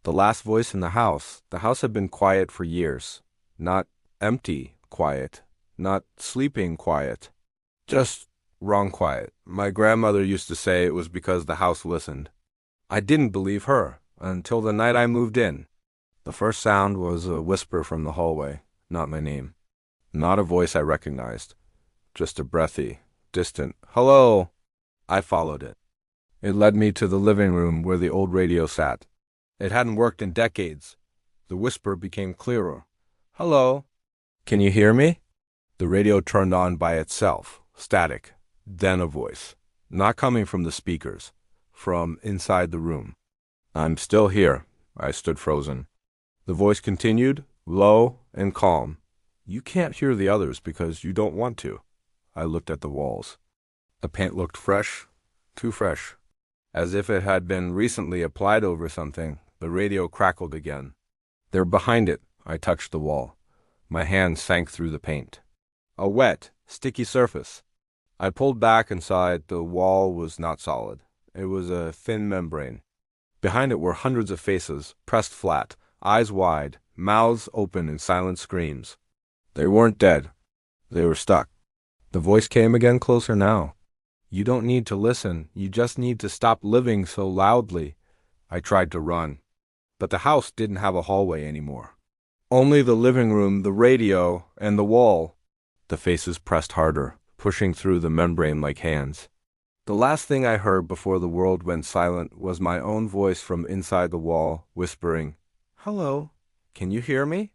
The last voice in the house. The house had been quiet for years. Not empty quiet. Not sleeping quiet. Just wrong quiet. My grandmother used to say it was because the house listened. I didn't believe her until the night I moved in. The first sound was a whisper from the hallway, not my name. Not a voice I recognized. Just a breathy, distant, "Hello!" I followed it. It led me to the living room where the old radio sat. It hadn't worked in decades. The whisper became clearer. "Hello. Can you hear me?" The radio turned on by itself, static. Then a voice, not coming from the speakers, from inside the room. "I'm still here." I stood frozen. The voice continued, low and calm. "You can't hear the others because you don't want to." I looked at the walls. The paint looked fresh, too fresh. As if it had been recently applied over something, the radio crackled again. "They're behind it." I touched the wall. My hand sank through the paint. A wet, sticky surface. I pulled back and saw the wall was not solid. It was a thin membrane. Behind it were hundreds of faces, pressed flat, eyes wide, mouths open in silent screams. They weren't dead. They were stuck. The voice came again, closer now. "You don't need to listen. You just need to stop living so loudly." I tried to run. But the house didn't have a hallway anymore. Only the living room, the radio, and the wall. The faces pressed harder, pushing through the membrane like hands. The last thing I heard before the world went silent was my own voice from inside the wall, whispering, "Hello, can you hear me?"